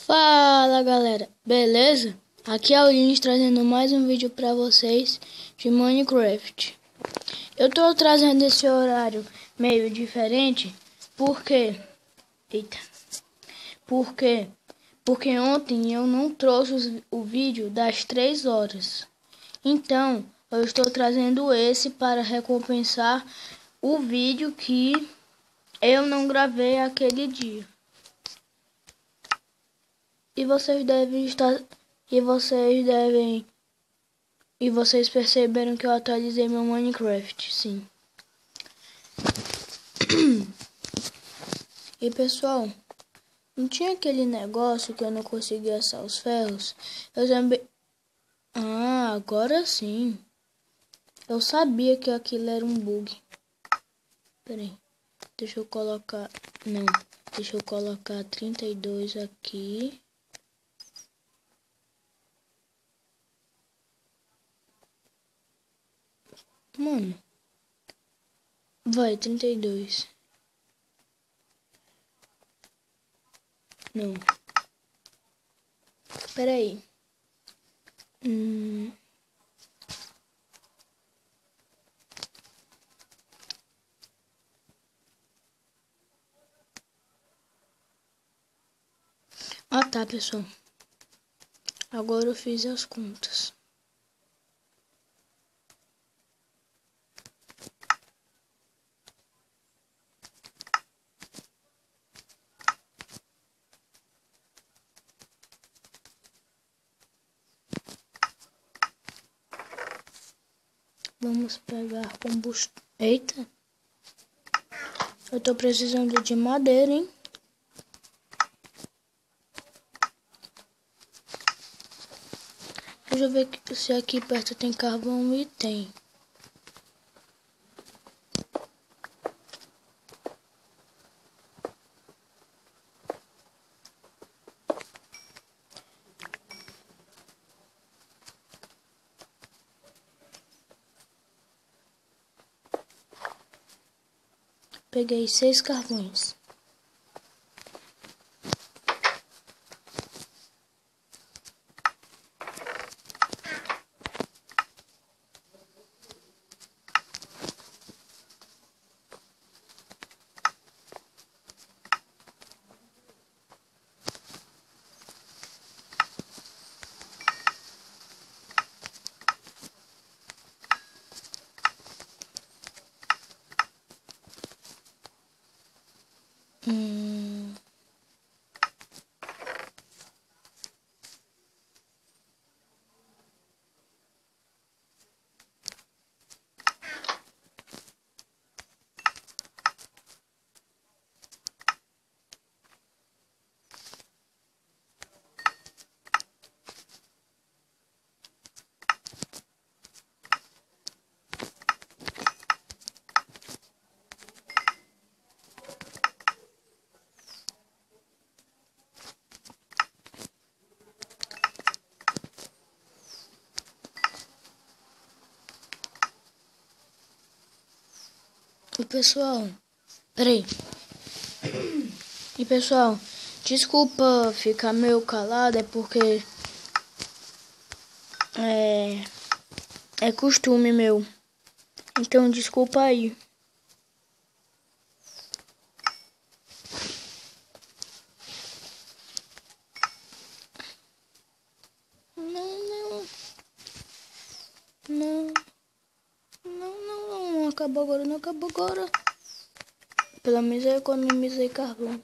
Fala galera, beleza? Aqui é o Lins trazendo mais um vídeo pra vocês de Minecraft. Eu tô trazendo esse horário meio diferente porque... Eita. Por quê? Porque ontem eu não trouxe o vídeo das 3 horas. Então, eu estou trazendo esse para recompensar o vídeo que eu não gravei aquele dia. E vocês devem estar... E vocês perceberam que eu atualizei meu Minecraft, sim. E pessoal, não tinha aquele negócio que eu não conseguia assar os ferros? Eu também... Ah, agora sim. Eu sabia que aquilo era um bug. Pera aí. Deixa eu colocar... Não. Deixa eu colocar 32 aqui. Mano. Vai, 32. Não. Pera aí. Ah tá, pessoal. Agora eu fiz as contas. Vamos pegar combustível. Eita. Eu tô precisando de madeira, hein? Deixa eu ver se aqui perto tem carvão e tem. Peguei 6 carvões. E pessoal, peraí. E pessoal, desculpa ficar meio calado, é porque é costume meu. Então desculpa aí. Não, não, não acabou agora, não acabou agora. Pelo menos eu economizei carvão.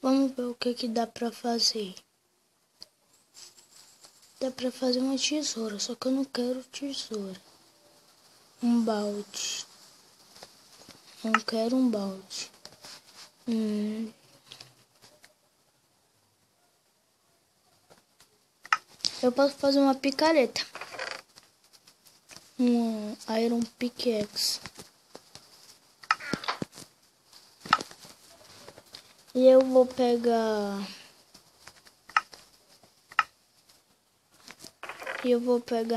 Vamos ver o que dá pra fazer. Dá pra fazer uma tesoura, só que eu não quero tesoura. Um balde. Não quero um balde. Eu posso fazer uma picareta. uma Iron Pickaxe. E eu vou pegar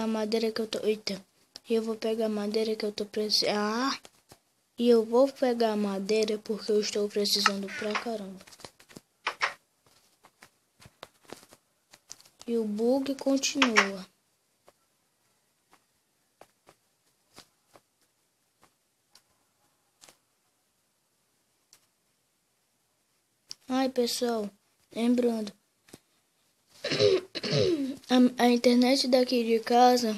a madeira que eu tô... Eita. E eu vou pegar a madeira que eu tô precisando. E eu vou pegar a madeira porque eu estou precisando pra caramba. E o bug continua. Ai, pessoal, lembrando, a internet daqui de casa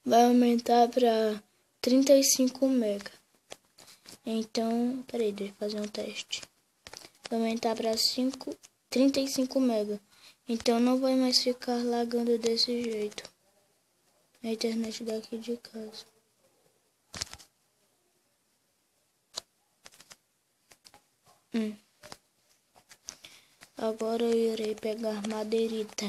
vai aumentar para 35 mega. Então, peraí, deixa eu fazer um teste. Vai aumentar para 35 mega. Então não vai mais ficar lagando desse jeito. A internet daqui de casa. Agora eu irei pegar madeirita.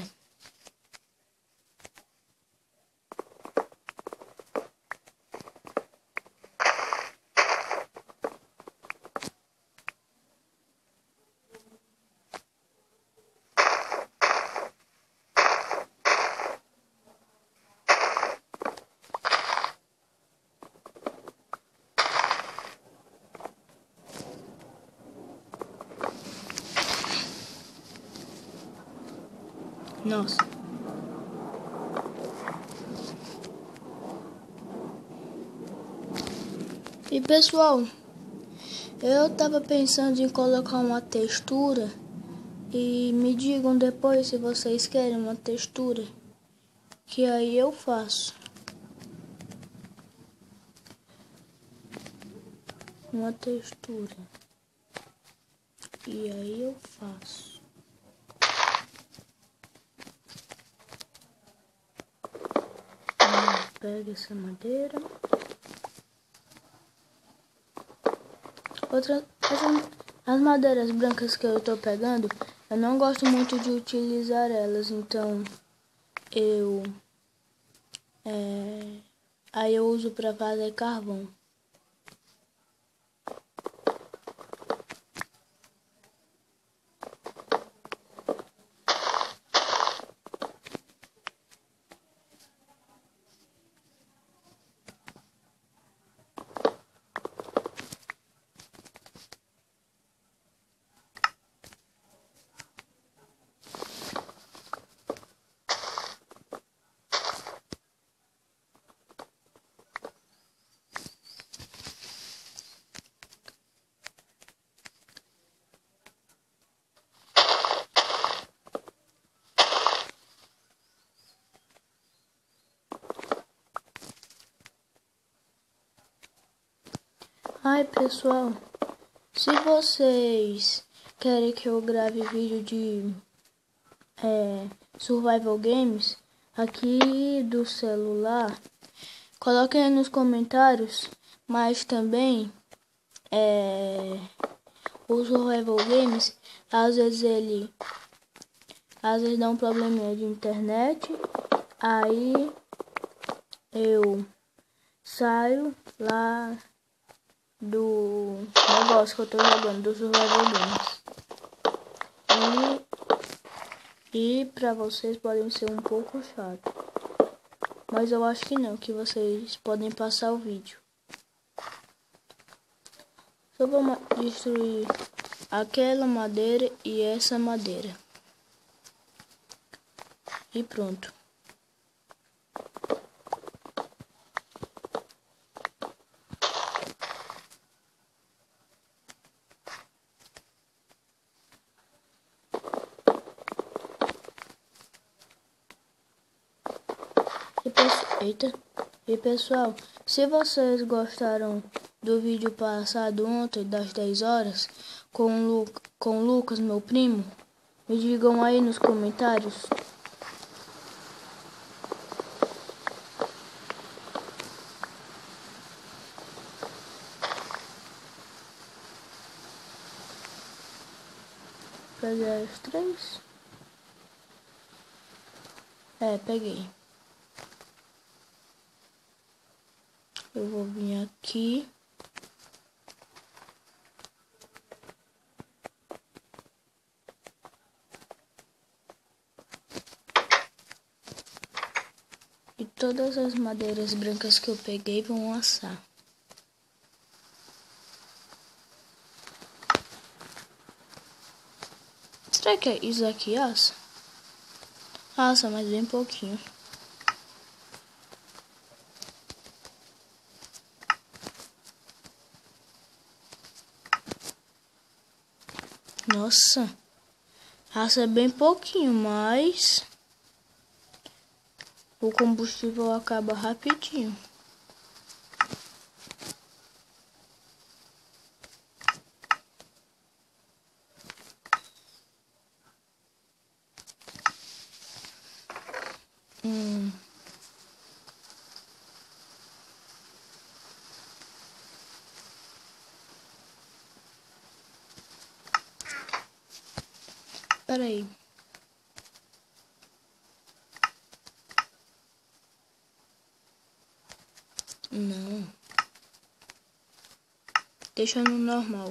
Nossa. E pessoal, eu tava pensando em colocar uma textura. E me digam depois se vocês querem uma textura. Que aí eu faço. Uma textura. E aí eu faço. Pega essa madeira. As madeiras brancas que eu tô pegando, eu não gosto muito de utilizar elas, então aí eu uso para fazer carvão. Ai, pessoal, se vocês querem que eu grave vídeo de survival games aqui do celular, coloquem aí nos comentários, mas também o survival games, às vezes dá um probleminha de internet, aí eu saio lá do negócio que eu tô jogando, do survival games. E pra vocês podem ser um pouco chato. Mas eu acho que não, que vocês podem passar o vídeo. Só vou destruir aquela madeira e essa madeira. E pronto. E pessoal, se vocês gostaram do vídeo passado ontem das 10 horas com o Lucas, meu primo, me digam aí nos comentários. Pegar os 3. Peguei. Eu vou vir aqui. E todas as madeiras brancas que eu peguei vão assar. Será que isso aqui assa? Assa, mas bem pouquinho. Nossa, assa bem pouquinho, mas o combustível acaba rapidinho. Pera aí. Não. Deixa no normal.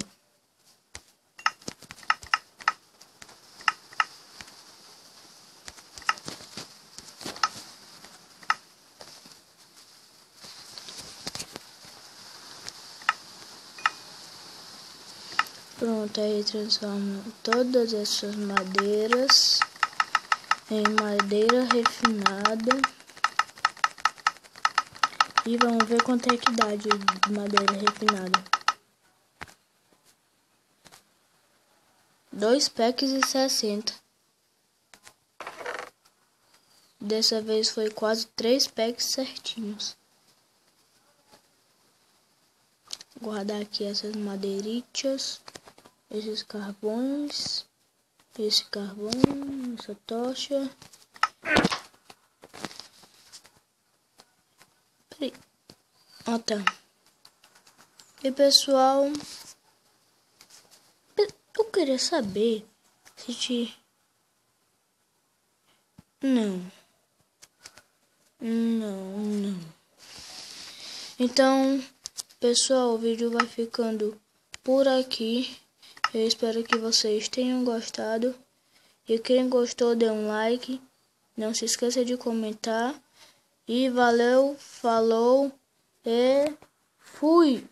Pronto, aí transforma todas essas madeiras em madeira refinada. E vamos ver quanto é que dá de madeira refinada. 2 packs e 60. Dessa vez foi quase 3 packs certinhos. Guardar aqui essas madeiritas, esses carvões, esse carvão, essa tocha. Peraí. Ó, tá. E pessoal, eu queria saber se te... Não. Então, pessoal, o vídeo vai ficando por aqui. Eu espero que vocês tenham gostado. E quem gostou, dê um like. Não se esqueça de comentar. E valeu, falou e fui!